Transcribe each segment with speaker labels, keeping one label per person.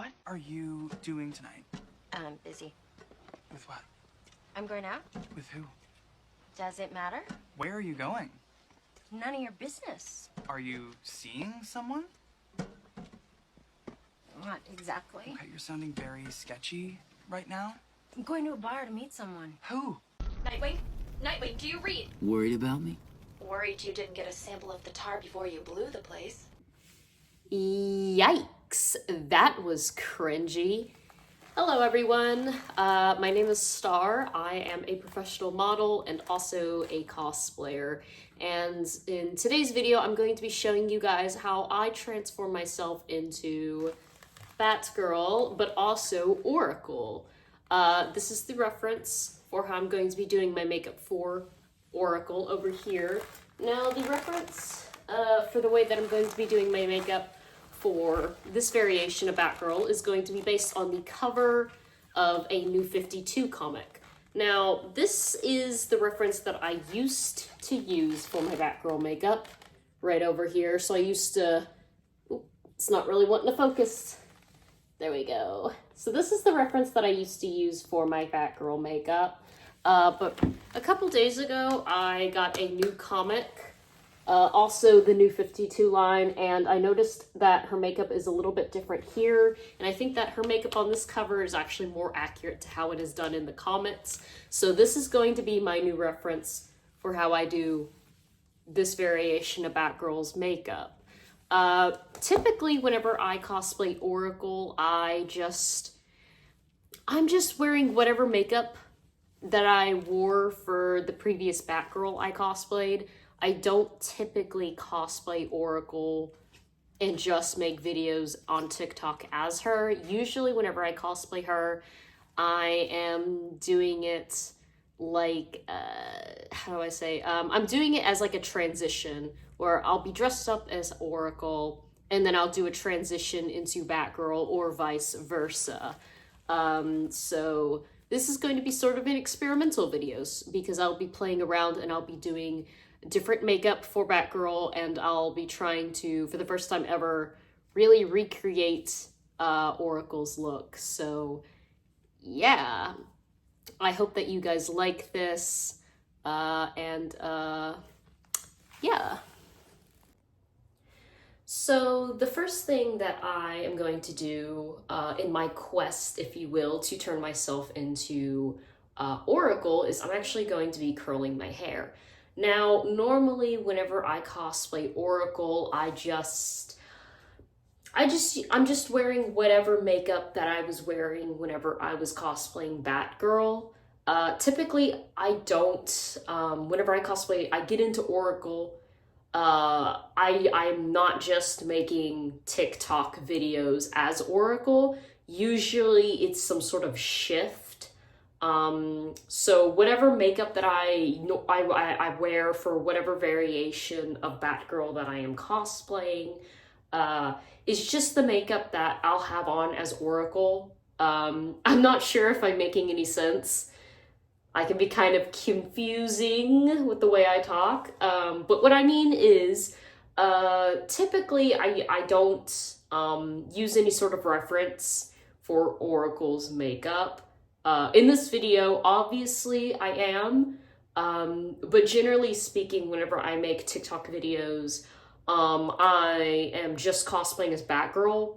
Speaker 1: What are you doing tonight?
Speaker 2: I'm busy.
Speaker 1: With what?
Speaker 2: I'm going out.
Speaker 1: With who?
Speaker 2: Does it matter?
Speaker 1: Where are you going?
Speaker 2: None of your business.
Speaker 1: Are you seeing someone?
Speaker 2: Not exactly.
Speaker 1: Okay, you're sounding very sketchy right now.
Speaker 2: I'm going to a bar to meet someone.
Speaker 1: Who?
Speaker 3: Nightwing? Nightwing, do you read?
Speaker 4: Worried about me?
Speaker 3: Worried you didn't get a sample of the tar before you blew the place.
Speaker 5: Yikes, that was cringy. Hello everyone, my name is Star. I am a professional model and also a cosplayer. And in today's video, I'm going to be showing you guys how I transform myself into Batgirl, but also Oracle. This is the reference for how I'm going to be doing my makeup for Oracle over here. Now the reference for the way that I'm going to be doing my makeup for this variation of Batgirl is going to be based on the cover of a New 52 comic. Now, this is the reference that I used to use for my Batgirl makeup, right over here. So I used to, it's not really wanting to focus. There we go. So this is the reference that I used to use for my Batgirl makeup. But a couple days ago, I got a new comic, also the New 52 line, and I noticed that her makeup is a little bit different here, and I think that her makeup on this cover is actually more accurate to how it is done in the comics. So this is going to be my new reference for how I do this variation of Batgirl's makeup. Typically, whenever I cosplay Oracle, I'm just wearing whatever makeup that I wore for the previous Batgirl I cosplayed. I don't typically cosplay Oracle and just make videos on TikTok as her. Usually whenever I cosplay her, I am doing it like, how do I say? I'm doing it as like a transition where I'll be dressed up as Oracle and then I'll do a transition into Batgirl or vice versa. So this is going to be sort of an experimental videos because I'll be playing around and I'll be doing different makeup for Batgirl, and I'll be trying to, for the first time ever, really recreate Oracle's look. So yeah, I hope that you guys like this, yeah. So the first thing that I am going to do in my quest, if you will, to turn myself into Oracle is I'm actually going to be curling my hair. Now, normally whenever I cosplay Oracle, I'm just wearing whatever makeup that I was wearing whenever I was cosplaying Batgirl. Typically, I don't, whenever I cosplay, I get into Oracle. I'm not just making TikTok videos as Oracle. Usually it's some sort of shift. So whatever makeup that I wear for whatever variation of Batgirl that I am cosplaying, is just the makeup that I'll have on as Oracle. I'm not sure if I'm making any sense. I can be kind of confusing with the way I talk, but what I mean is, typically I don't use any sort of reference for Oracle's makeup. In this video, obviously I am, but generally speaking, whenever I make TikTok videos, I am just cosplaying as Batgirl.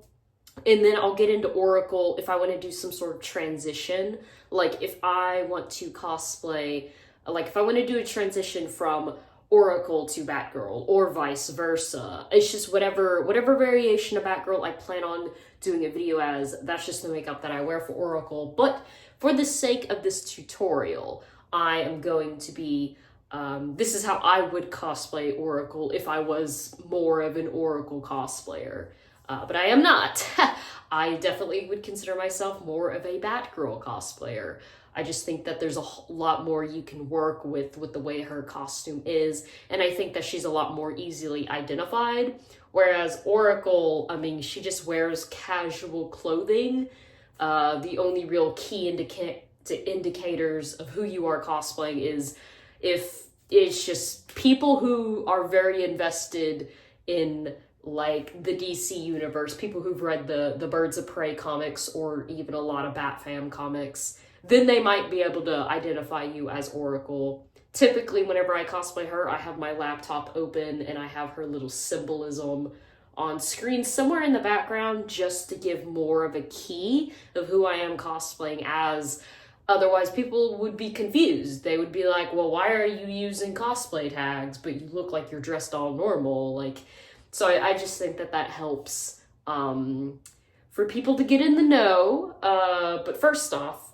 Speaker 5: And then I'll get into Oracle if I want to do some sort of transition. Like if I want to cosplay, like if I want to do a transition from Oracle to Batgirl or vice versa. It's just whatever variation of Batgirl I plan on doing a video as, that's just the makeup that I wear for Oracle. But for the sake of this tutorial, I am going to be, this is how I would cosplay Oracle if I was more of an Oracle cosplayer. But I am not. I definitely would consider myself more of a Batgirl cosplayer. I just think that there's a lot more you can work with the way her costume is, and I think that she's a lot more easily identified. Whereas Oracle, I mean, she just wears casual clothing. The only real key indicators of who you are cosplaying is if it's just people who are very invested in like the DC universe, people who've read the Birds of Prey comics or even a lot of Batfam comics, then they might be able to identify you as Oracle. Typically, whenever I cosplay her, I have my laptop open and I have her little symbolism on screen somewhere in the background just to give more of a key of who I am cosplaying as. Otherwise, people would be confused. They would be like, well, why are you using cosplay tags, but you look like you're dressed all normal? Like, so I just think that helps for people to get in the know. But first off,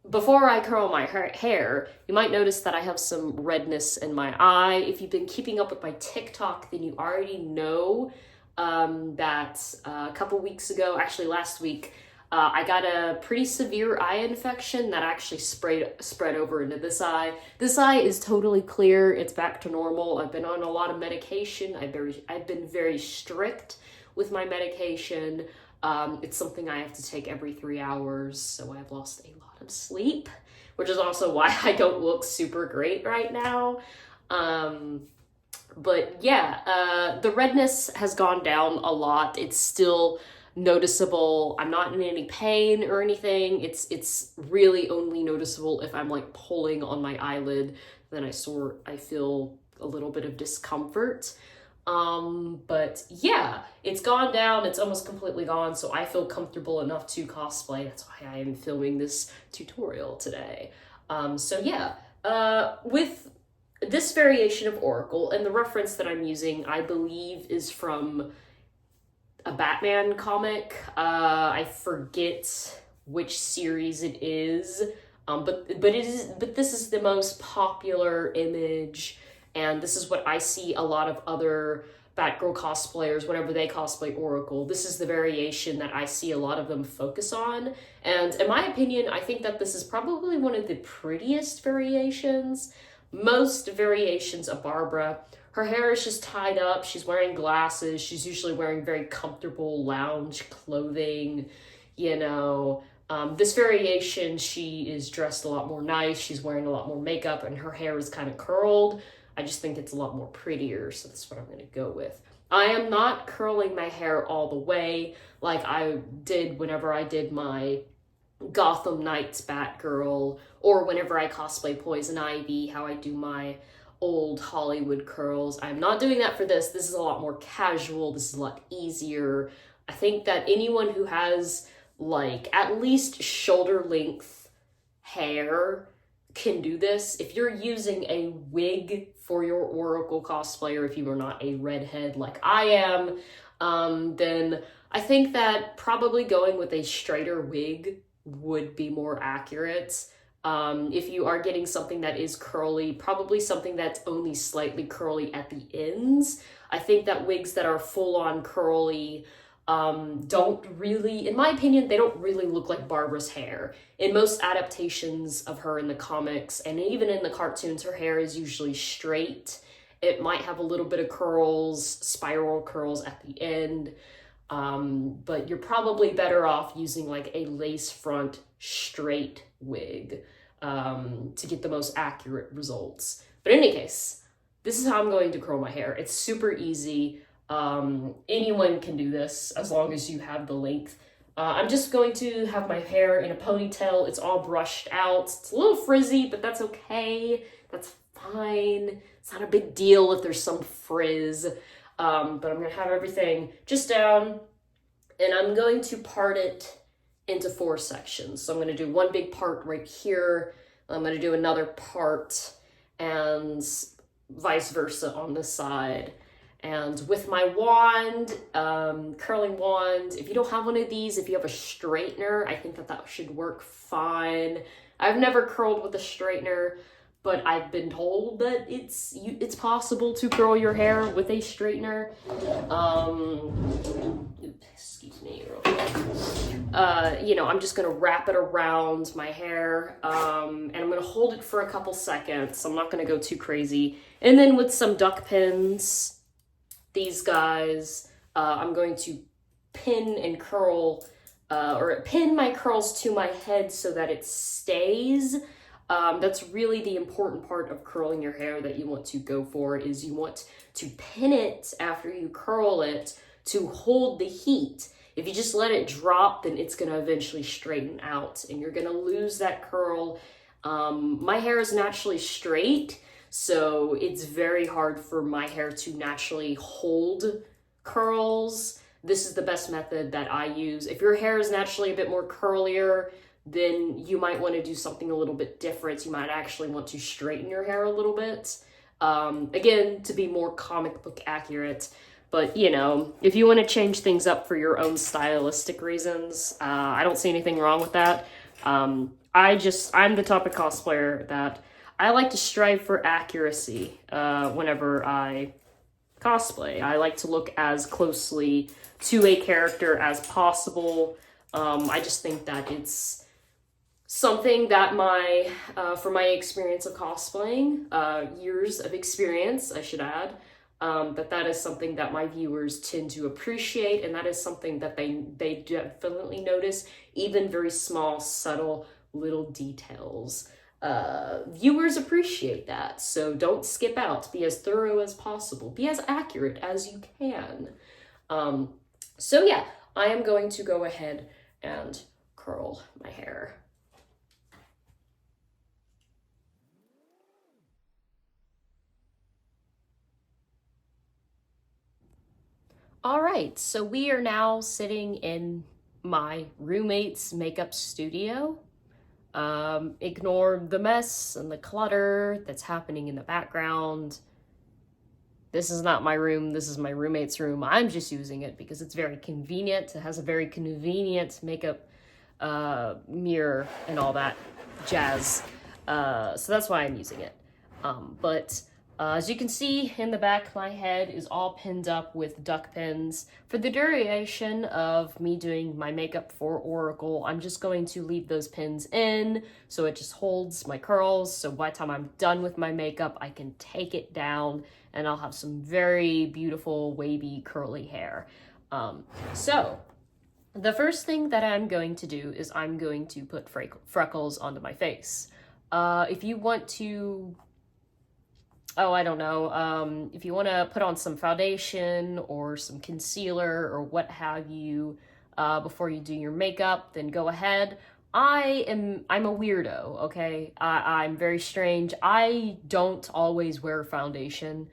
Speaker 5: before I curl my hair, you might notice that I have some redness in my eye. If you've been keeping up with my TikTok, then you already know that a couple weeks ago, actually last week, I got a pretty severe eye infection that actually spread over into this eye. This eye is totally clear. It's back to normal. I've been on a lot of medication. I've been very strict with my medication. It's something I have to take every 3 hours, so I've lost a lot of sleep, which is also why I don't look super great right now. But yeah, the redness has gone down a lot. It's still noticeable. I'm not in any pain or anything. It's really only noticeable if I'm like pulling on my eyelid, then I feel a little bit of discomfort. But yeah, it's gone down. It's almost completely gone. So I feel comfortable enough to cosplay. That's why I am filming this tutorial today. So yeah, with this variation of Oracle, and the reference that I'm using, I believe, is from a Batman comic. I forget which series it is. But this is the most popular image, and this is what I see a lot of other Batgirl cosplayers whenever they cosplay Oracle. This is the variation that I see a lot of them focus on, and in my opinion, I think that this is probably one of the prettiest variations. Most variations of Barbara, her hair is just tied up, she's wearing glasses, she's usually wearing very comfortable lounge clothing, you know. This variation, she is dressed a lot more nice, she's wearing a lot more makeup, and her hair is kind of curled. I just think it's a lot more prettier, so that's what I'm going to go with. I am not curling my hair all the way like I did whenever I did my Gotham Knights Batgirl, or whenever I cosplay Poison Ivy, how I do my old Hollywood curls. I'm not doing that for this. This is a lot more casual. This is a lot easier. I think that anyone who has like at least shoulder length hair can do this. If you're using a wig for your Oracle cosplay, or if you are not a redhead like I am, then I think that probably going with a straighter wig would be more accurate. If you are getting something that is curly, probably something that's only slightly curly at the ends. I think that wigs that are full-on curly don't really, in my opinion, they don't really look like Barbara's hair. In most adaptations of her in the comics, and even in the cartoons, her hair is usually straight. It might have a little bit of curls, spiral curls at the end. But you're probably better off using like a lace front straight wig to get the most accurate results. But in any case, this is how I'm going to curl my hair. It's super easy. Anyone can do this as long as you have the length. I'm just going to have my hair in a ponytail. It's all brushed out. It's a little frizzy, but that's okay. That's fine. It's not a big deal if there's some frizz. But I'm going to have everything just down, and I'm going to part it into 4 sections. So I'm going to do one big part right here, I'm going to do another part, and vice versa on this side. And with my wand, curling wand, if you don't have one of these, if you have a straightener, I think that should work fine. I've never curled with a straightener, but I've been told that it's possible to curl your hair with a straightener. Excuse me real quick. You know, I'm just gonna wrap it around my hair, and I'm gonna hold it for a couple seconds. I'm not gonna go too crazy. And then with some duck pins, these guys, I'm going to pin and curl, or pin my curls to my head so that it stays. That's really the important part of curling your hair that you want to go for, is you want to pin it after you curl it to hold the heat. If you just let it drop, then it's gonna eventually straighten out and you're gonna lose that curl. My hair is naturally straight, so it's very hard for my hair to naturally hold curls. This is the best method that I use. If your hair is naturally a bit more curlier, then you might want to do something a little bit different. You might actually want to straighten your hair a little bit. Again, to be more comic book accurate. But, you know, if you want to change things up for your own stylistic reasons, I don't see anything wrong with that. I'm the type of cosplayer that I like to strive for accuracy whenever I cosplay. I like to look as closely to a character as possible. I just think that it's something that for my experience of cosplaying, years of experience, I should add, that is something that my viewers tend to appreciate, and that is something that they definitely notice, even very small, subtle little details. Viewers appreciate that, so don't skip out. Be as thorough as possible. Be as accurate as you can. So yeah, I am going to go ahead and curl my hair. All right, so we are now sitting in my roommate's makeup studio. Ignore the mess and the clutter that's happening in the background. This is not my room, this is my roommate's room. I'm just using it because it's very convenient. It has a very convenient makeup mirror and all that jazz. So that's why I'm using it. But as you can see in the back, my head is all pinned up with duck pins. For the duration of me doing my makeup for Oracle, I'm just going to leave those pins in so it just holds my curls. So by the time I'm done with my makeup, I can take it down and I'll have some very beautiful, wavy, curly hair. So the first thing that I'm going to do is I'm going to put freckles onto my face. If you want to... I don't know, if you want to put on some foundation or some concealer or what have you before you do your makeup, then go ahead. I'm a weirdo, okay? I'm very strange. I don't always wear foundation,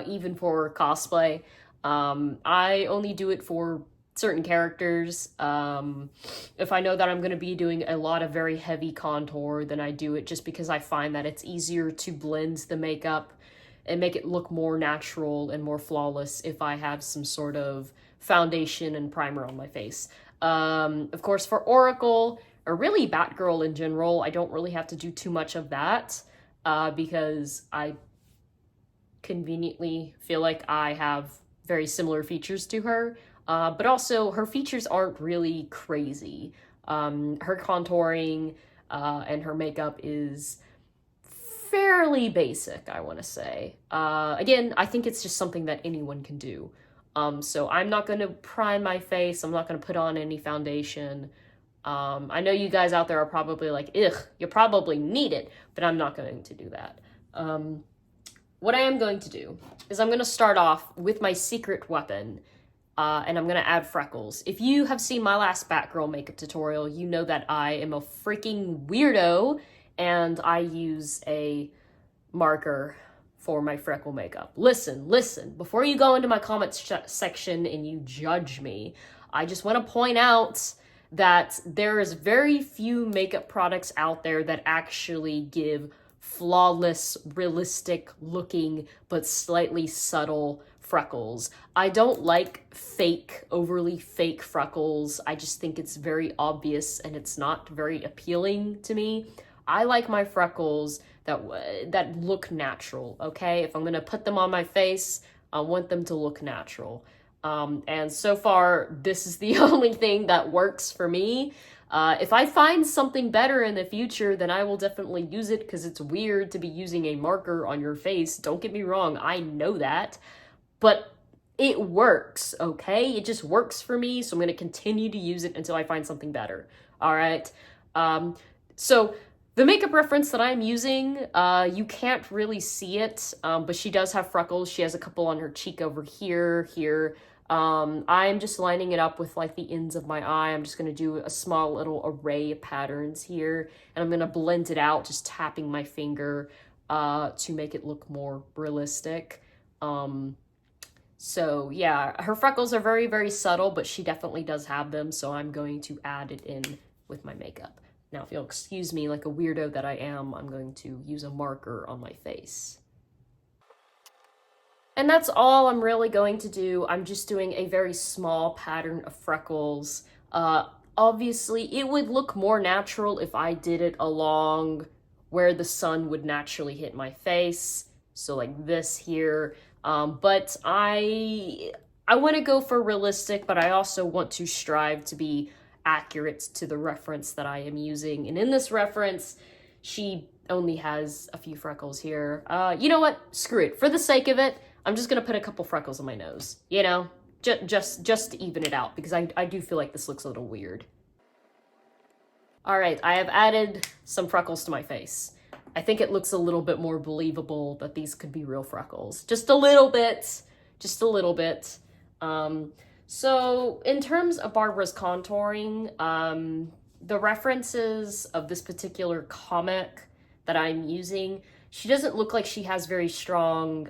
Speaker 5: even for cosplay. I only do it for certain characters. If I know that I'm going to be doing a lot of very heavy contour, then I do it just because I find that it's easier to blend the makeup and make it look more natural and more flawless if I have some sort of foundation and primer on my face. Of course, for Oracle, or really Batgirl in general, I don't really have to do too much of that because I conveniently feel like I have very similar features to her. But also, her features aren't really crazy. Her contouring and her makeup is fairly basic, I want to say. Again, I think it's just something that anyone can do. So I'm not going to prime my face. I'm not going to put on any foundation. I know you guys out there are probably like, ugh, you probably need it, but I'm not going to do that. What I am going to do is I'm going to start off with my secret weapon. And I'm going to add freckles. If you have seen my last Batgirl makeup tutorial, you know that I am a freaking weirdo and I use a marker for my freckle makeup. Listen, before you go into my comments section and you judge me, I just want to point out that there is very few makeup products out there that actually give flawless, realistic looking, but slightly subtle freckles. I don't like overly fake freckles. I just think it's very obvious and it's not very appealing to me. I like my freckles that look natural, okay? If I'm gonna put them on my face, I want them to look natural. And so far, this is the only thing that works for me. If I find something better in the future, then I will definitely use it because it's weird to be using a marker on your face. Don't get me wrong, I know that. But it works, okay? It just works for me, so I'm going to continue to use it until I find something better, all right? So The makeup reference that I'm using, you can't really see it, but she does have freckles. She has a couple on her cheek over here. I'm just lining it up with like the ends of my eye. I'm just going to do a small little array of patterns here, and I'm going to blend it out, just tapping my finger to make it look more realistic. So yeah, her freckles are very, very subtle, but she definitely does have them, so I'm going to add it in with my makeup. Now, if you'll excuse me, like a weirdo that I am, I'm going to use a marker on my face. And that's all I'm really going to do. I'm just doing a very small pattern of freckles. Obviously, it would look more natural if I did it along where the sun would naturally hit my face. So like this here. But I want to go for realistic, but I also want to strive to be accurate to the reference that I am using. And in this reference, she only has a few freckles here. You know what? Screw it. For the sake of it, I'm just gonna put a couple freckles on my nose. You know, just to even it out, because I do feel like this looks a little weird. All right, I have added some freckles to my face. I think it looks a little bit more believable that these could be real freckles. Just a little bit. Just a little bit. So in terms of Barbara's contouring, the references of this particular comic that I'm using, she doesn't look like she has very strong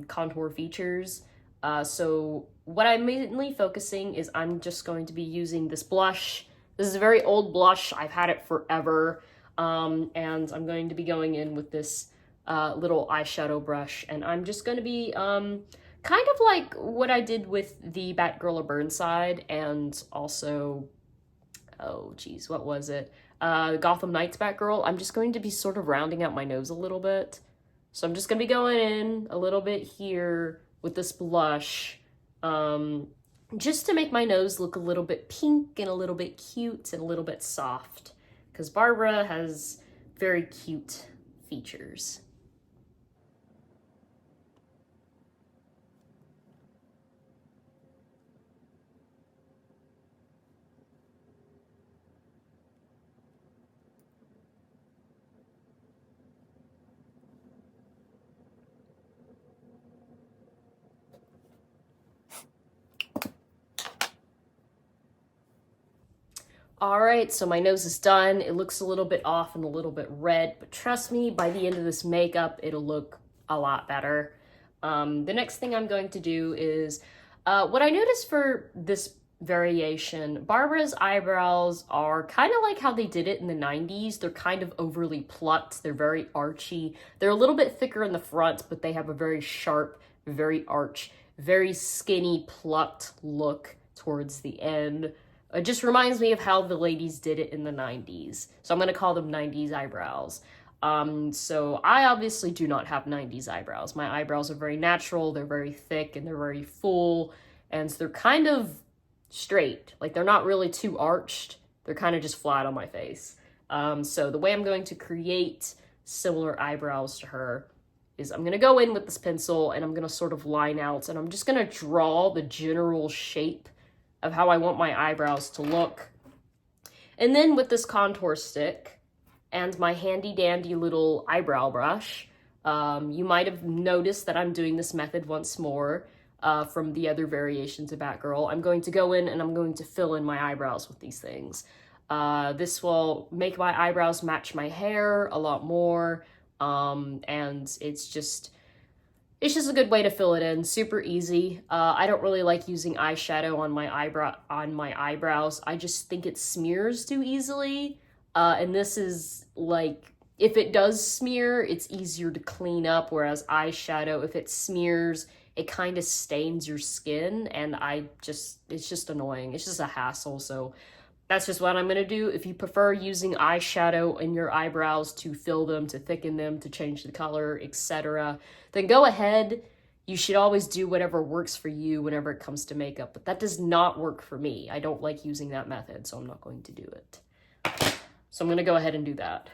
Speaker 5: contour features. So what I'm mainly focusing is I'm just going to be using this blush. This is a very old blush. I've had it forever. And I'm going to be going in with this little eyeshadow brush. And I'm just going to be kind of like what I did with the Batgirl of Burnside, and also, oh geez, what was it? Gotham Knights Batgirl. I'm just going to be sort of rounding out my nose a little bit. So I'm just going to be going in a little bit here with this blush, just to make my nose look a little bit pink and a little bit cute and a little bit soft. Because Barbara has very cute features. All right, so my nose is done. It looks a little bit off and a little bit red, but trust me, by the end of this makeup, it'll look a lot better. The next thing I'm going to do is, what I noticed for this variation, Barbara's eyebrows are kind of like how they did it in the 90s. They're kind of overly plucked. They're very archy. They're a little bit thicker in the front, but they have a very sharp, very arch, very skinny, plucked look towards the end. It just reminds me of how the ladies did it in the 90s. So I'm going to call them 90s eyebrows. So I obviously do not have 90s eyebrows. My eyebrows are very natural, they're very thick, and they're very full, and they're kind of straight. Like, they're not really too arched. They're kind of just flat on my face. So the way I'm going to create similar eyebrows to her is I'm going to go in with this pencil, and I'm going to sort of line out, and I'm just going to draw the general shape of how I want my eyebrows to look. And then with this contour stick and my handy dandy little eyebrow brush, you might have noticed that I'm doing this method once more from the other variations of Batgirl. I'm going to go in and I'm going to fill in my eyebrows with these things. This will make my eyebrows match my hair a lot more, and it's just a good way to fill it in. Super easy. I don't really like using eyeshadow on my eyebrows. I just think it smears too easily. And this is like, if it does smear, it's easier to clean up, whereas eyeshadow, if it smears, it kind of stains your skin, and it's just annoying. It's just a hassle. So that's just what I'm going to do. If you prefer using eyeshadow in your eyebrows to fill them, to thicken them, to change the color, etc., then go ahead. You should always do whatever works for you whenever it comes to makeup, but that does not work for me. I don't like using that method, so I'm not going to do it. So I'm going to go ahead and do that.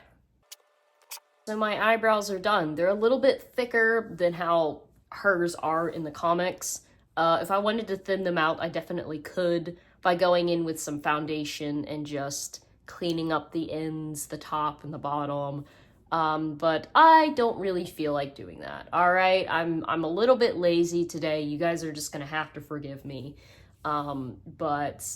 Speaker 5: So my eyebrows are done. They're a little bit thicker than how hers are in the comics. If I wanted to thin them out, I definitely could by going in with some foundation and just cleaning up the ends, the top and the bottom. But I don't really feel like doing that. All right, I'm a little bit lazy today. You guys are just gonna have to forgive me. But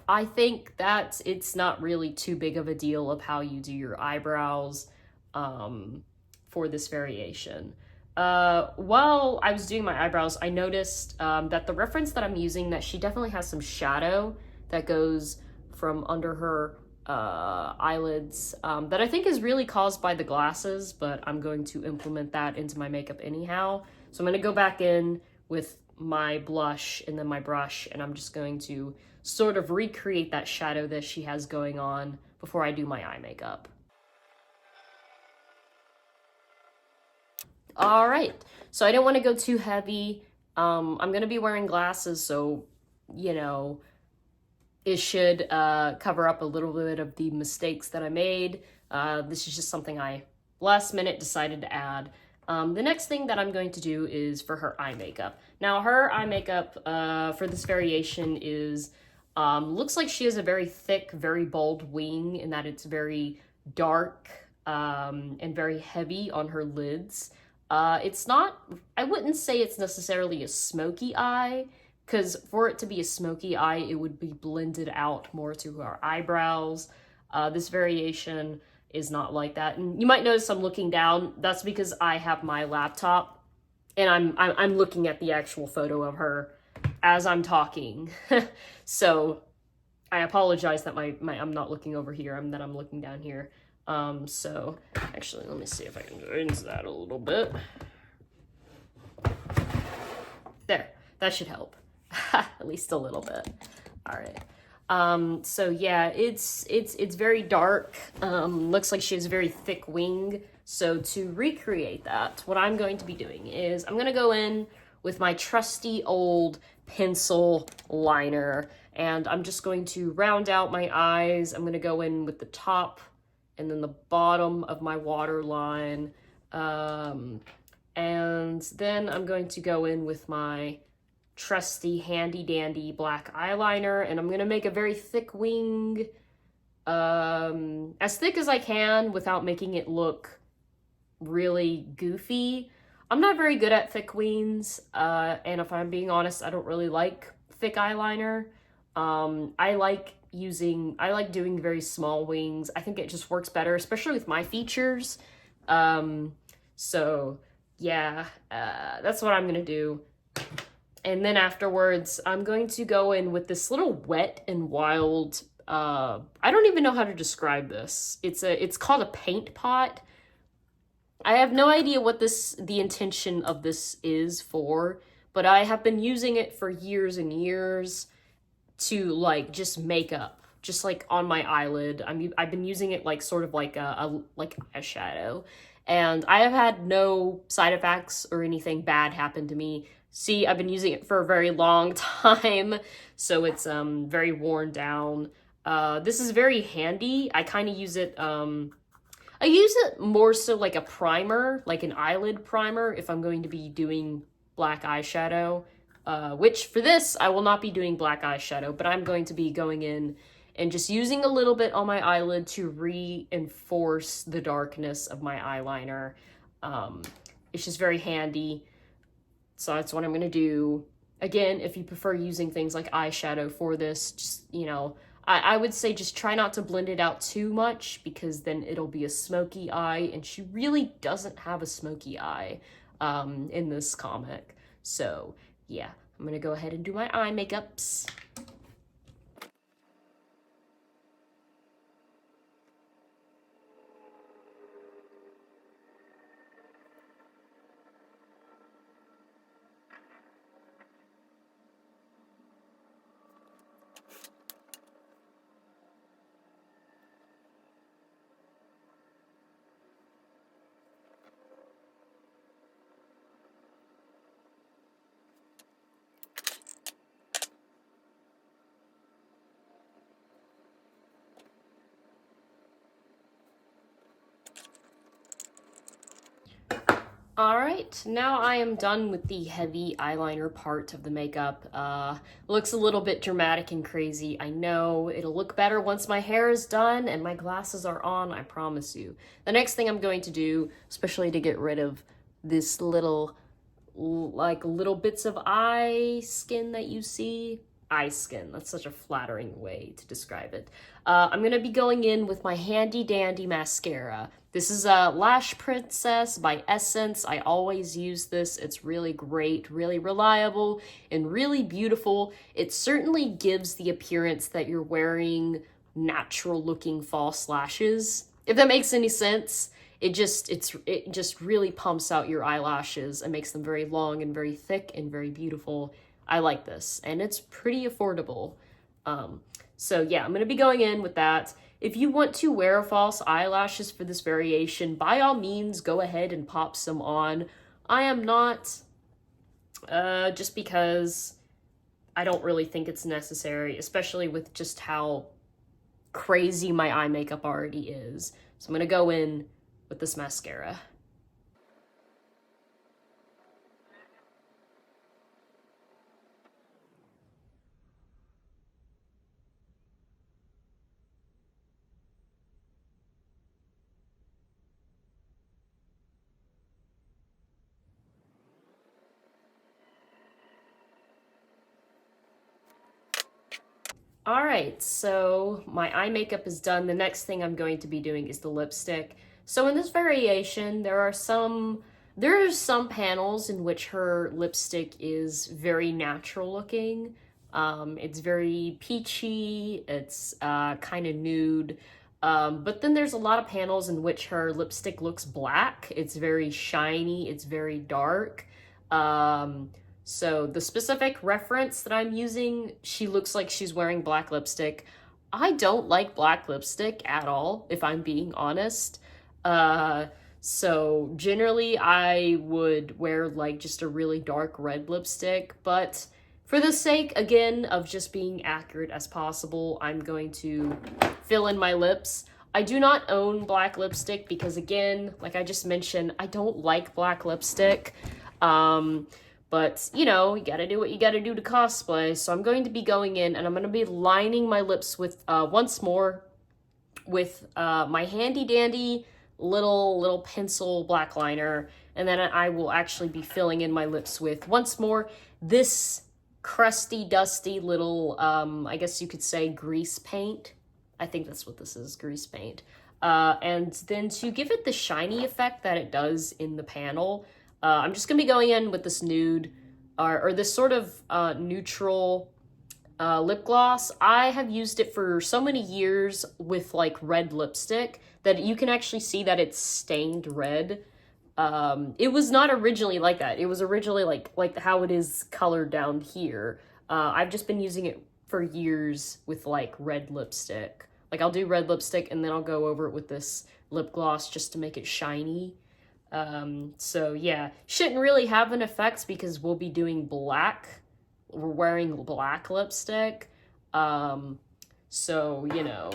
Speaker 5: I think that it's not really too big of a deal of how you do your eyebrows for this variation. While I was doing my eyebrows, I noticed that the reference that I'm using, that she definitely has some shadow that goes from under her eyelids that I think is really caused by the glasses, but I'm going to implement that into my makeup anyhow. So I'm going to go back in with my blush and then my brush, and I'm just going to sort of recreate that shadow that she has going on before I do my eye makeup. All right, so I didn't want to go too heavy. I'm going to be wearing glasses, so, you know, it should cover up a little bit of the mistakes that I made. This is just something I last minute decided to add. The next thing that I'm going to do is for her eye makeup. Now, her eye makeup for this variation is, looks like she has a very thick, very bold wing, in that it's very dark and very heavy on her lids. It's not, I wouldn't say it's necessarily a smoky eye, because for it to be a smoky eye, it would be blended out more to her eyebrows. This variation is not like that. And you might notice I'm looking down. That's because I have my laptop and I'm looking at the actual photo of her as I'm talking. So I apologize that I'm not looking over here, that I'm looking down here. So actually, let me see if I can change that a little bit. There, that should help. At least a little bit. All right. So yeah, it's very dark. Looks like she has a very thick wing. So to recreate that, what I'm going to be doing is I'm going to go in with my trusty old pencil liner, and I'm just going to round out my eyes. I'm going to go in with the top and then the bottom of my waterline. And then I'm going to go in with my trusty handy dandy black eyeliner, and I'm gonna make a very thick wing, as thick as I can without making it look really goofy. I'm not very good at thick wings, and if I'm being honest, I don't really like thick eyeliner. I like doing very small wings. I think it just works better, especially with my features. So yeah, that's what I'm gonna do. And then afterwards, I'm going to go in with this little Wet n Wild, I don't even know how to describe this. It's called a paint pot. I have no idea what the intention of this is for, but I have been using it for years and years to like just makeup, just like on my eyelid. I've been using it like sort of like a eyeshadow, and I have had no side effects or anything bad happen to me. See, I've been using it for a very long time, so it's very worn down. This is very handy. I kind of use it, I use it more so like a primer, like an eyelid primer, if I'm going to be doing black eyeshadow. Which for this, I will not be doing black eyeshadow, but I'm going to be going in and just using a little bit on my eyelid to reinforce the darkness of my eyeliner. It's just very handy. So that's what I'm going to do. Again, if you prefer using things like eyeshadow for this, just, you know, I would say just try not to blend it out too much, because then it'll be a smoky eye, and she really doesn't have a smoky eye in this comic. So yeah, I'm going to go ahead and do my eye makeups. Alright, now I am done with the heavy eyeliner part of the makeup. Looks a little bit dramatic and crazy. I know it'll look better once my hair is done and my glasses are on, I promise you. The next thing I'm going to do, especially to get rid of this little bits of eye skin that you see. Eye skin, that's such a flattering way to describe it. I'm gonna be going in with my handy dandy mascara. This is Lash Princess by Essence. I always use this. It's really great, really reliable, and really beautiful. It certainly gives the appearance that you're wearing natural looking false lashes, if that makes any sense. It just really pumps out your eyelashes and makes them very long and very thick and very beautiful. I like this, and it's pretty affordable. So yeah, I'm gonna be going in with that. If you want to wear false eyelashes for this variation, by all means, go ahead and pop some on. I am not, just because I don't really think it's necessary, especially with just how crazy my eye makeup already is. So I'm gonna go in with this mascara. All right, so my eye makeup is done. The next thing I'm going to be doing is the lipstick. So in this variation, there are some panels in which her lipstick is very natural looking. It's very peachy, it's kind of nude. But then there's a lot of panels in which her lipstick looks black. It's very shiny, it's very dark. So the specific reference that I'm using, she looks like she's wearing black lipstick. I don't like black lipstick at all, if I'm being honest. So generally I would wear like just a really dark red lipstick, but for the sake, again, of just being accurate as possible, I'm going to fill in my lips. I do not own black lipstick because, again, like I just mentioned, I don't like black lipstick. But, you know, you gotta do what you gotta do to cosplay. So I'm going to be going in and I'm gonna be lining my lips with, once more, with my handy dandy little pencil black liner. And then I will actually be filling in my lips with, once more, this crusty, dusty little, I guess you could say grease paint. I think that's what this is, grease paint. And then to give it the shiny effect that it does in the panel, I'm just gonna be going in with this nude, or this sort of neutral lip gloss. I have used it for so many years with like red lipstick that you can actually see that it's stained red. It was not originally like that. It was originally like how it is colored down here. I've just been using it for years with like red lipstick. Like I'll do red lipstick and then I'll go over it with this lip gloss just to make it shiny. So yeah, shouldn't really have an effect because we'll be doing black. We're wearing black lipstick. So, you know,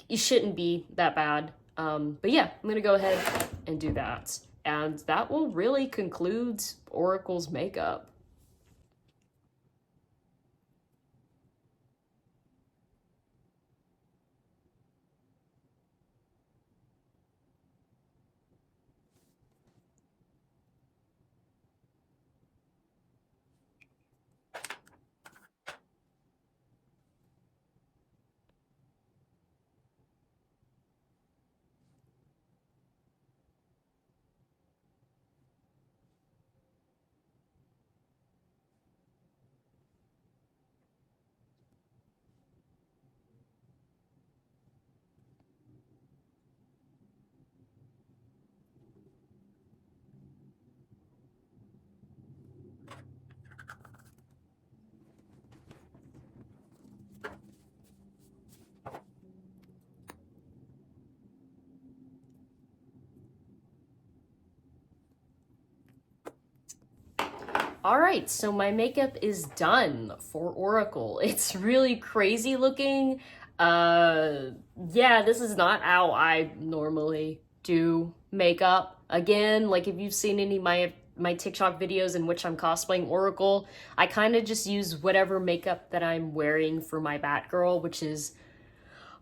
Speaker 5: it shouldn't be that bad. But yeah, I'm gonna go ahead and do that. And that will really conclude Oracle's makeup. All right, so my makeup is done for Oracle. It's really crazy looking. Yeah, this is not how I normally do makeup. Again, like if you've seen any of my TikTok videos in which I'm cosplaying Oracle, I kind of just use whatever makeup that I'm wearing for my Batgirl, which is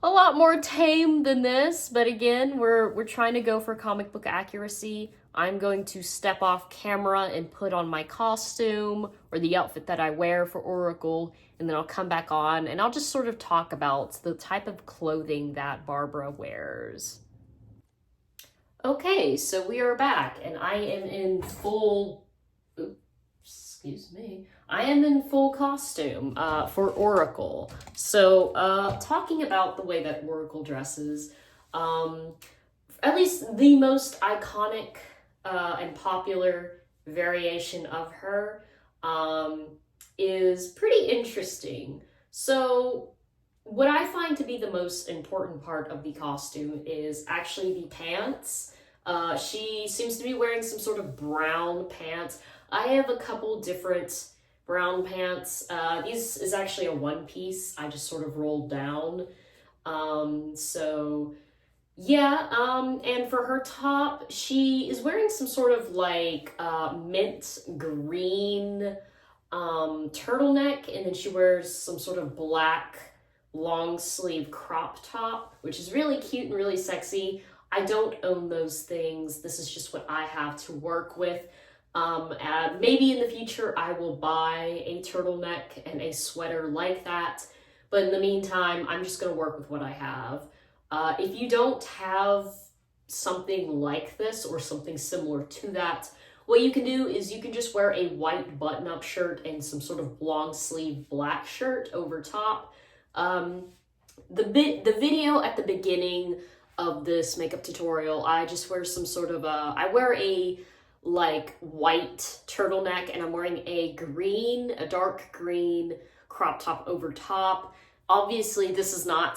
Speaker 5: a lot more tame than this, but again, we're trying to go for comic book accuracy. I'm going to step off camera and put on my costume or the outfit that I wear for Oracle, and then I'll come back on and I'll just sort of talk about the type of clothing that Barbara wears. Okay, so we are back, and I am in full, excuse me, I am in full costume for Oracle. So, talking about the way that Oracle dresses, at least the most iconic and popular variation of her is pretty interesting. So, what I find to be the most important part of the costume is actually the pants. She seems to be wearing some sort of brown pants. I have a couple different brown pants. These is actually a one piece. I just sort of rolled down. So yeah, and for her top, she is wearing some sort of like mint green turtleneck, and then she wears some sort of black long sleeve crop top, which is really cute and really sexy. I don't own those things. This is just what I have to work with. Maybe in the future I will buy a turtleneck and a sweater like that. But in the meantime, I'm just gonna work with what I have. If you don't have something like this or something similar to that, what you can do is you can just wear a white button-up shirt and some sort of long sleeve black shirt over top. The video at the beginning of this makeup tutorial, I just wear some sort of I wear a like white turtleneck, and I'm wearing a dark green crop top over top. Obviously, this is not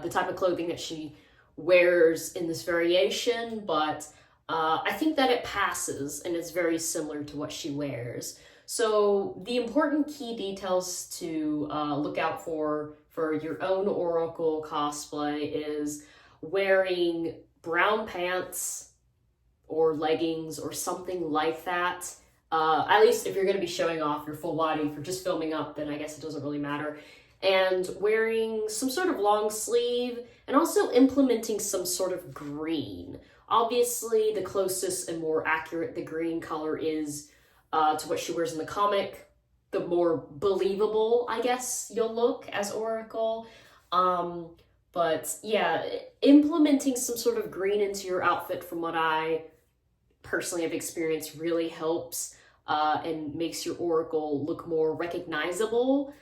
Speaker 5: the type of clothing that she wears in this variation, but I think that it passes and it's very similar to what she wears. So the important key details to look out for your own Oracle cosplay is wearing brown pants or leggings or something like that. At least if you're going to be showing off your full body for just filming up, then I guess it doesn't really matter. And wearing some sort of long sleeve, and also implementing some sort of green. Obviously, the closest and more accurate the green color is to what she wears in the comic, the more believable, I guess, you'll look as Oracle. But yeah, implementing some sort of green into your outfit, from what I personally have experienced, really helps and makes your Oracle look more recognizable.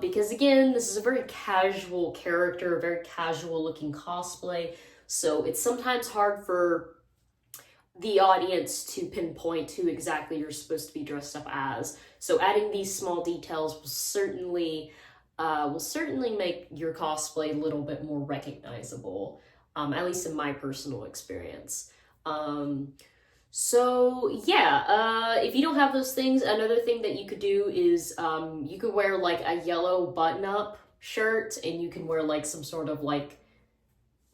Speaker 5: Because again, this is a very casual character, a very casual looking cosplay, so it's sometimes hard for the audience to pinpoint who exactly you're supposed to be dressed up as. So adding these small details will certainly make your cosplay a little bit more recognizable, at least in my personal experience. So yeah, if you don't have those things, another thing that you could do is you could wear like a yellow button-up shirt, and you can wear like some sort of like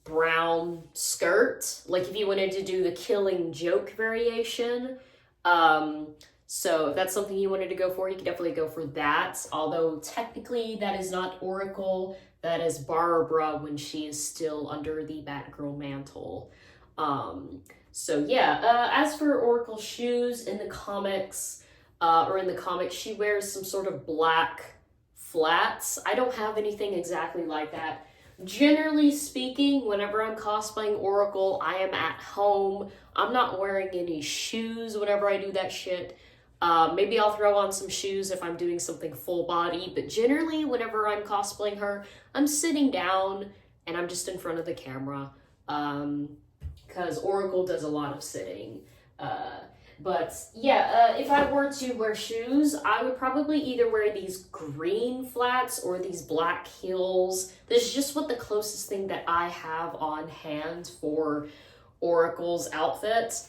Speaker 5: brown skirt, like if you wanted to do the Killing Joke variation. So if that's something you wanted to go for, you can definitely go for that. Although technically that is not Oracle, that is Barbara when she is still under the Batgirl mantle. So yeah, as for Oracle's shoes in the comics, she wears some sort of black flats. I don't have anything exactly like that. Generally speaking, whenever I'm cosplaying Oracle, I am at home. I'm not wearing any shoes whenever I do that shit. Maybe I'll throw on some shoes if I'm doing something full body, but generally whenever I'm cosplaying her, I'm sitting down and I'm just in front of the camera. Because Oracle does a lot of sitting. But yeah, if I were to wear shoes, I would probably either wear these green flats or these black heels. This is just what the closest thing that I have on hand for Oracle's outfit.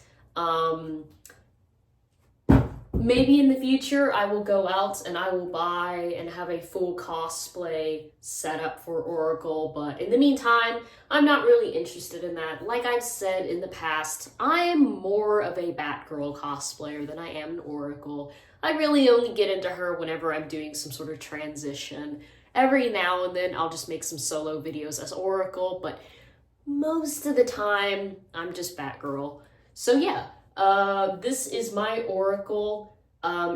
Speaker 5: maybe in the future I will go out and I will buy and have a full cosplay set up for Oracle, but in the meantime, I'm not really interested in that. Like I've said in the past, I am more of a Batgirl cosplayer than I am an Oracle. I really only get into her whenever I'm doing some sort of transition. Every now and then I'll just make some solo videos as Oracle, but most of the time I'm just Batgirl. So yeah, this is my Oracle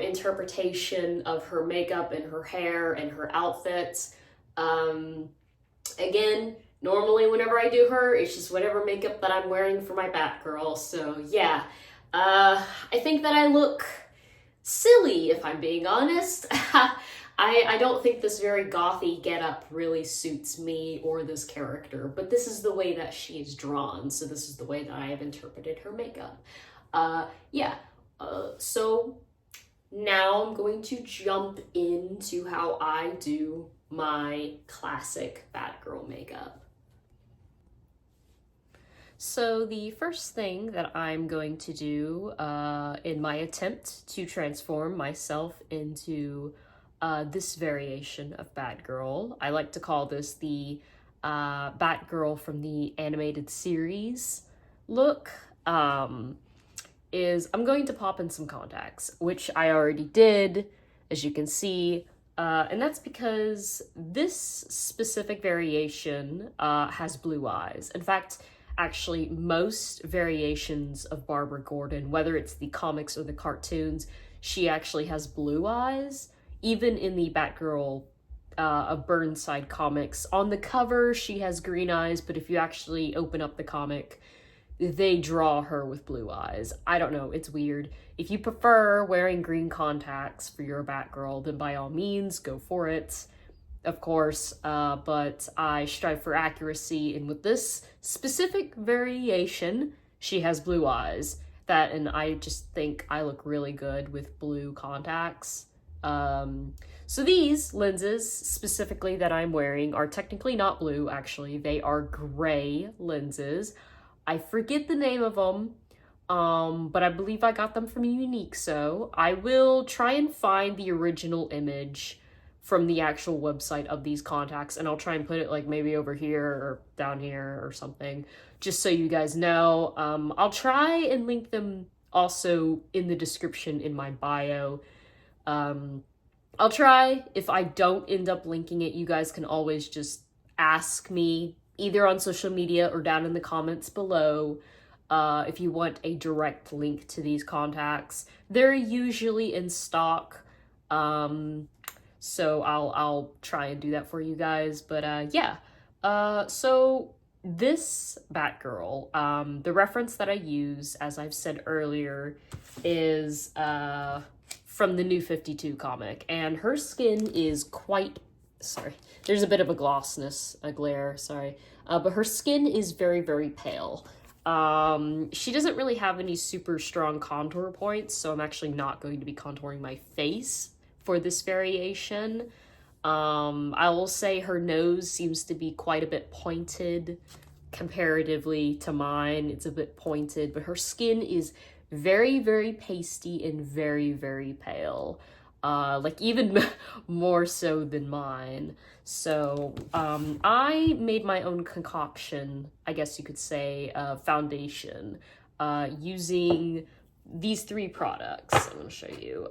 Speaker 5: interpretation of her makeup and her hair and her outfits. Again, normally whenever I do her, it's just whatever makeup that I'm wearing for my Batgirl. So yeah, I think that I look silly, if I'm being honest. I don't think this very gothy getup really suits me or this character, but this is the way that she is drawn, so this is the way that I have interpreted her makeup. So now I'm going to jump into how I do my classic Batgirl makeup. So the first thing that I'm going to do in my attempt to transform myself into this variation of Batgirl, I like to call this the Batgirl from the animated series look, is I'm going to pop in some contacts, which I already did, as you can see, and that's because this specific variation has blue eyes. In fact, actually, most variations of Barbara Gordon, whether it's the comics or the cartoons, she actually has blue eyes. Even in the Batgirl of Burnside comics, on the cover she has green eyes, but if you actually open up the comic, they draw her with blue eyes. I don't know, it's weird. If you prefer wearing green contacts for your Batgirl, then by all means, go for it, of course, but I strive for accuracy, and with this specific variation, she has blue eyes. And I just think I look really good with blue contacts. So these lenses specifically that I'm wearing are technically not blue, actually. They are gray lenses. I forget the name of them, but I believe I got them from Unique. So I will try and find the original image from the actual website of these contacts, and I'll try and put it like maybe over here or down here or something, just so you guys know. I'll try and link them also in the description in my bio. I'll try. If I don't end up linking it, you guys can always just ask me either on social media or down in the comments below if you want a direct link to these contacts. They're usually in stock, so I'll try and do that for you guys. But yeah, so this Batgirl, the reference that I use, as I've said earlier, is from the New 52 comic, and her skin is quite, sorry, there's a bit of a glare, sorry, but her skin is very, very pale. She doesn't really have any super strong contour points, so I'm actually not going to be contouring my face for this variation. I will say her nose seems to be quite a bit pointed comparatively to mine. It's a bit pointed, but her skin is very, very pasty and very, very pale. Like even more so than mine. So I made my own concoction, I guess you could say, foundation, using these three products. I'm gonna show you.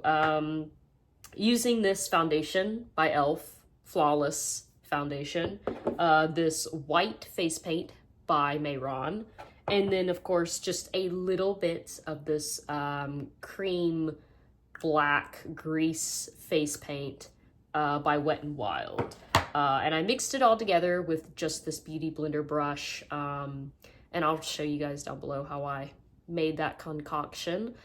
Speaker 5: Using this foundation by e.l.f. Flawless Foundation, this white face paint by Mayron, and then of course just a little bit of this cream black grease face paint by Wet n Wild. And I mixed it all together with just this beauty blender brush, and I'll show you guys down below how I made that concoction.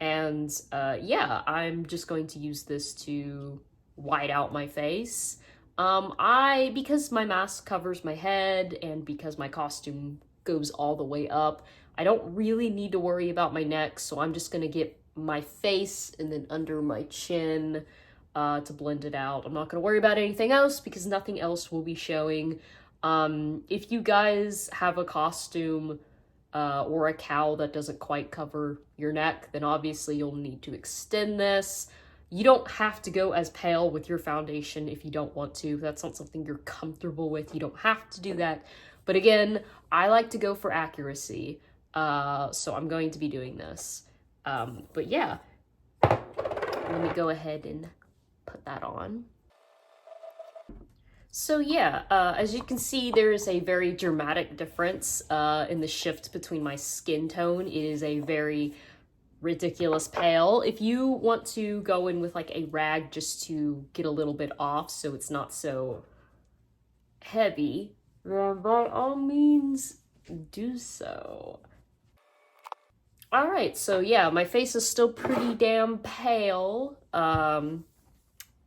Speaker 5: Yeah, I'm just going to use this to white out my face. Because my mask covers my head and because my costume goes all the way up, I don't really need to worry about my neck, so I'm just gonna get my face and then under my chin to blend it out. I'm not gonna worry about anything else because nothing else will be showing. If you guys have a costume or a cowl that doesn't quite cover your neck, then obviously you'll need to extend this. You don't have to go as pale with your foundation if you don't want to. If that's not something you're comfortable with, you don't have to do that. But again, I like to go for accuracy, so I'm going to be doing this. But yeah, let me go ahead and put that on. So yeah, as you can see, there is a very dramatic difference in the shift between my skin tone. It is a very ridiculous pale. If you want to go in with like a rag just to get a little bit off so it's not so heavy, then by all means do so. Alright, so yeah, my face is still pretty damn pale.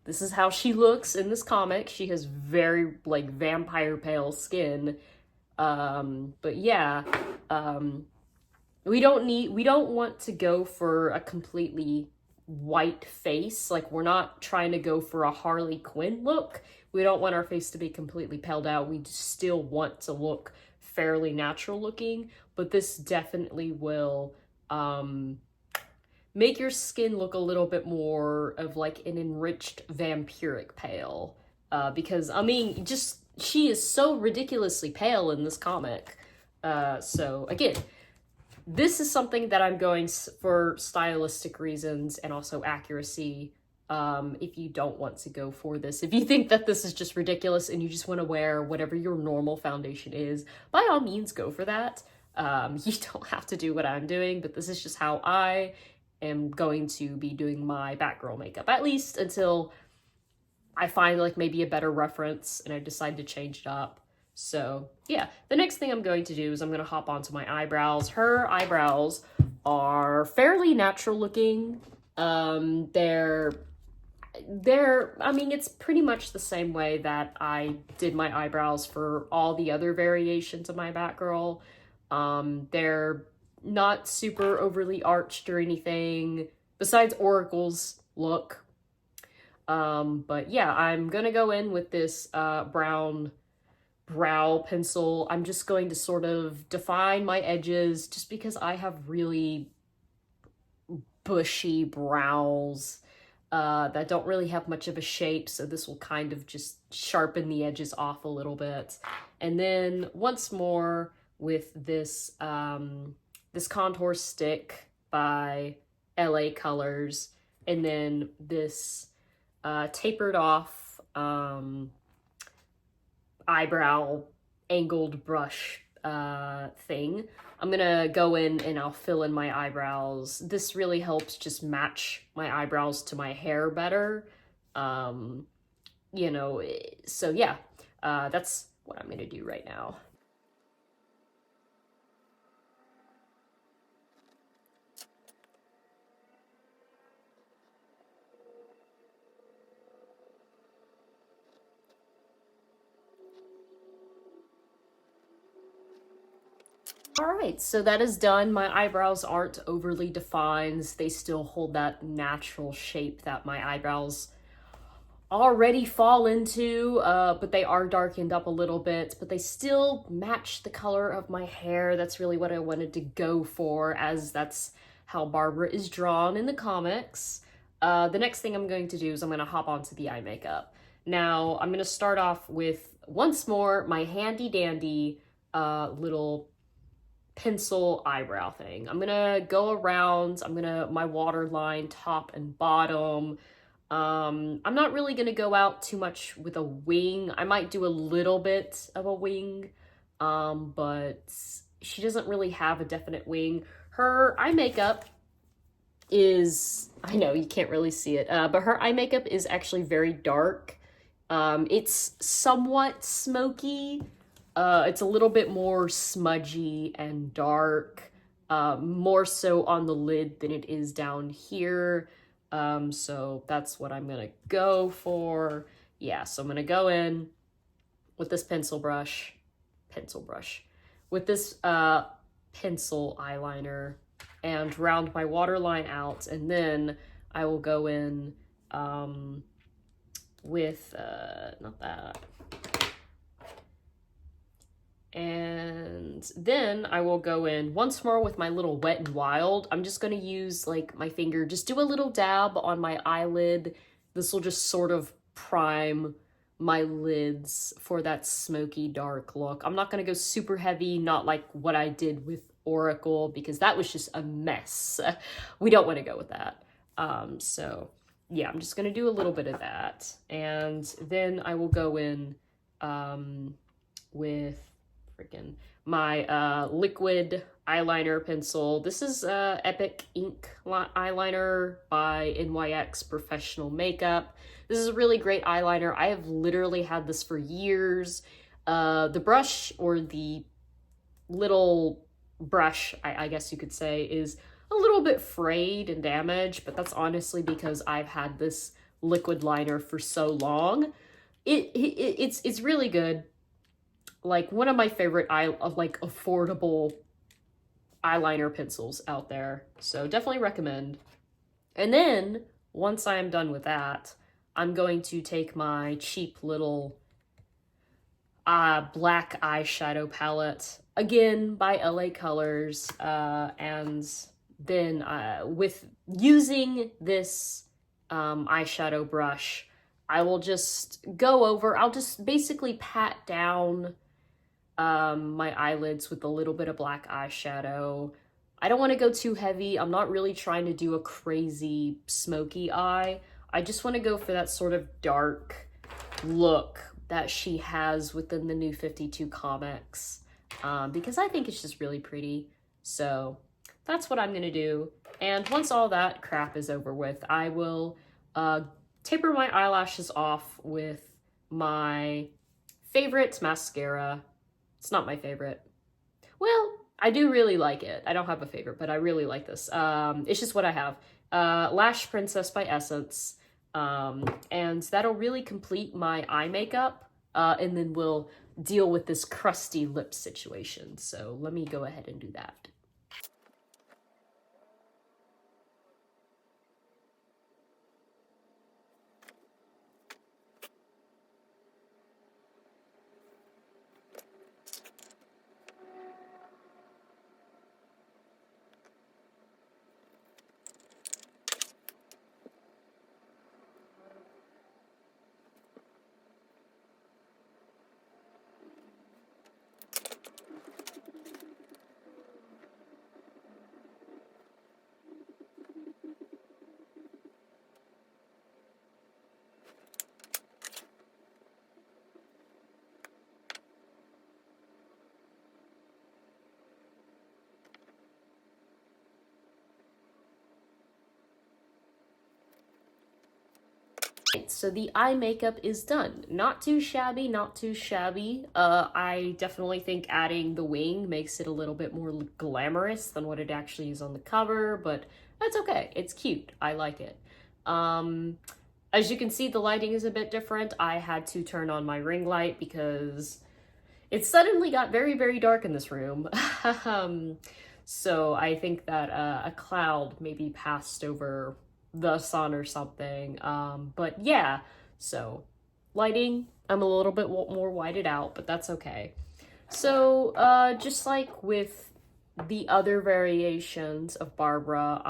Speaker 5: This is how she looks in this comic. She has very like vampire pale skin. But yeah, we don't want to go for a completely white face. Like, we're not trying to go for a Harley Quinn look. We don't want our face to be completely paled out. We still want to look fairly natural looking, but this definitely will make your skin look a little bit more of like an enriched vampiric pale. Because, I mean, she is so ridiculously pale in this comic. So, again, this is something that I'm going for stylistic reasons and also accuracy. If you don't want to go for this, if you think that this is just ridiculous and you just want to wear whatever your normal foundation is, by all means go for that. You don't have to do what I'm doing, but this is just how I am going to be doing my Batgirl makeup, at least until I find like maybe a better reference and I decide to change it up. So yeah, the next thing I'm going to do is I'm going to hop onto my eyebrows. Her eyebrows are fairly natural looking. They're, I mean, it's pretty much the same way that I did my eyebrows for all the other variations of my Batgirl. They're not super overly arched or anything, besides Oracle's look. But yeah, I'm gonna go in with this brown brow pencil. I'm just going to sort of define my edges just because I have really bushy brows that don't really have much of a shape, so this will kind of just sharpen the edges off a little bit. And then once more with this this contour stick by LA Colors, and then this tapered off eyebrow angled brush thing. I'm gonna go in and I'll fill in my eyebrows. This really helps just match my eyebrows to my hair better. You know, so yeah, that's what I'm gonna do right now. Alright, so that is done. My eyebrows aren't overly defined. They still hold that natural shape that my eyebrows already fall into, but they are darkened up a little bit, but they still match the color of my hair. That's really what I wanted to go for, as that's how Barbara is drawn in the comics. The next thing I'm going to do is I'm going to hop onto the eye makeup. Now, I'm going to start off with, once more, my handy dandy little pencil eyebrow thing. I'm gonna go around, my waterline top and bottom. I'm not really gonna go out too much with a wing. I might do a little bit of a wing, but she doesn't really have a definite wing. Her eye makeup is, I know you can't really see it, but her eye makeup is actually very dark. It's somewhat smoky. It's a little bit more smudgy and dark, more so on the lid than it is down here. So that's what I'm gonna go for. Yeah, so I'm gonna go in with this pencil brush, with this pencil eyeliner, and round my waterline out, and then I will go in with, not that, and And then I will go in once more with my little Wet n Wild. I'm just going to use like my finger, just do a little dab on my eyelid. This will just sort of prime my lids for that smoky dark look. I'm not going to go super heavy, not like what I did with Oracle, because that was just a mess. We don't want to go with that. So yeah, I'm just going to do a little bit of that. And then I will go in with freaking my liquid eyeliner pencil. This is Epic Ink eyeliner by NYX Professional Makeup. This is a really great eyeliner. I have literally had this for years. The brush, or the little brush, I guess you could say, is a little bit frayed and damaged, but that's honestly because I've had this liquid liner for so long. It's really good. Like one of my favorite affordable eyeliner pencils out there. So definitely recommend. And then once I am done with that, I'm going to take my cheap little black eyeshadow palette, again by LA Colors, and then with using this eyeshadow brush, I will just go over, I'll just basically pat down my eyelids with a little bit of black eyeshadow. I don't want to go too heavy. I'm not really trying to do a crazy smoky eye. I just want to go for that sort of dark look that she has within the New 52 comics, because I think it's just really pretty. So that's what I'm going to do. And once all that crap is over with, I will taper my eyelashes off with my favorite mascara. It's not my favorite. Well, I do really like it. I don't have a favorite, but I really like this. It's just what I have. Lash Princess by Essence. And that'll really complete my eye makeup. And then we'll deal with this crusty lip situation. So let me go ahead and do that. So the eye makeup is done. Not too shabby, not too shabby. I definitely think adding the wing makes it a little bit more glamorous than what it actually is on the cover, but that's okay. It's cute. I like it. As you can see, the lighting is a bit different. I had to turn on my ring light because it suddenly got very, very dark in this room. So I think that a cloud maybe passed over the sun or something. But yeah, so lighting, I'm a little bit more whited out, but that's okay. So just like with the other variations of Barbara,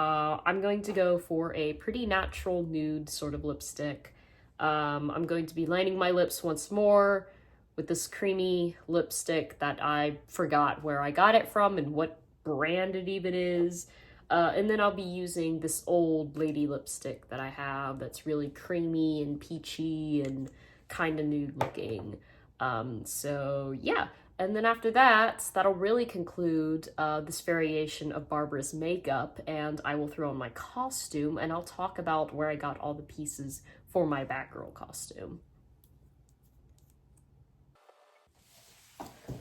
Speaker 5: I'm going to go for a pretty natural nude sort of lipstick. I'm going to be lining my lips once more with this creamy lipstick that I forgot where I got it from and what brand it even is. And then I'll be using this old lady lipstick that I have that's really creamy and peachy and kind of nude looking. So yeah, and then after that, that'll really conclude this variation of Barbara's makeup, and I will throw on my costume and I'll talk about where I got all the pieces for my Batgirl costume.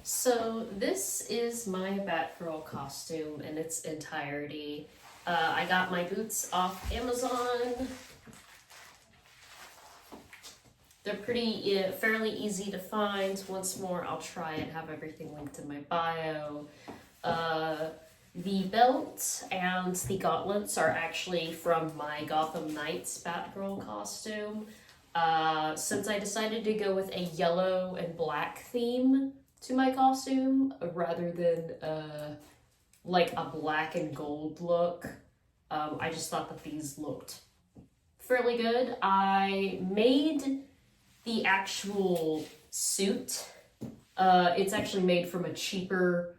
Speaker 5: So this is my Batgirl costume in its entirety. I got my boots off Amazon. They're pretty fairly easy to find. Once more, I'll try and have everything linked in my bio. The belt and the gauntlets are actually from my Gotham Knights Batgirl costume. Since I decided to go with a yellow and black theme, to my costume rather than like a black and gold look. I just thought that these looked fairly good. I made the actual suit. It's actually made from a cheaper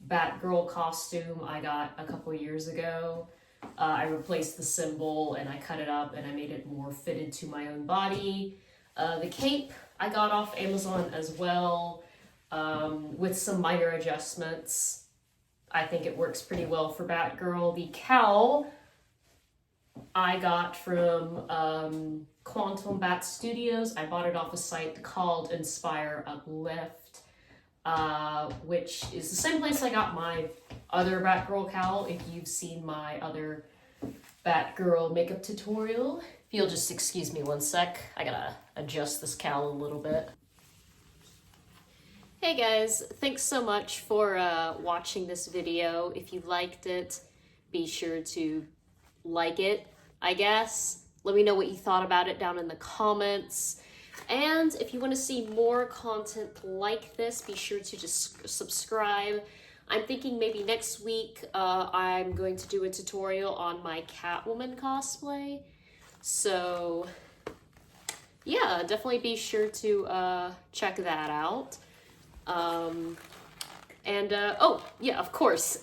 Speaker 5: Batgirl costume I got a couple years ago. I replaced the symbol and I cut it up and I made it more fitted to my own body. The cape I got off Amazon as well, with some minor adjustments. I think it works pretty well for Batgirl. The cowl I got from Quantum Bat Studios. I bought it off a site called Inspire Uplift, which is the same place I got my other Batgirl cowl. If you've seen my other Batgirl makeup tutorial, if you'll just excuse me one sec, I gotta adjust this cowl a little bit. Hey guys, thanks so much for watching this video. If you liked it, be sure to like it, I guess. Let me know what you thought about it down in the comments. And if you want to see more content like this, be sure to just subscribe. I'm thinking maybe next week I'm going to do a tutorial on my Catwoman cosplay. So yeah, definitely be sure to check that out. Oh yeah, of course.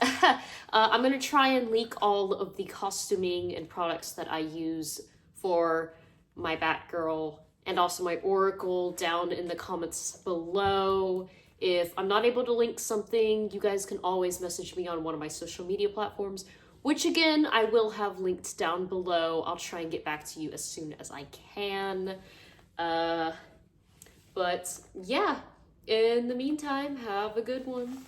Speaker 5: I'm gonna try and leak all of the costuming and products that I use for my Batgirl and also my Oracle down in the comments below. If I'm not able to link something, you guys can always message me on one of my social media platforms, which again, I will have linked down below. I'll try and get back to you as soon as I can. But yeah, in the meantime, have a good one.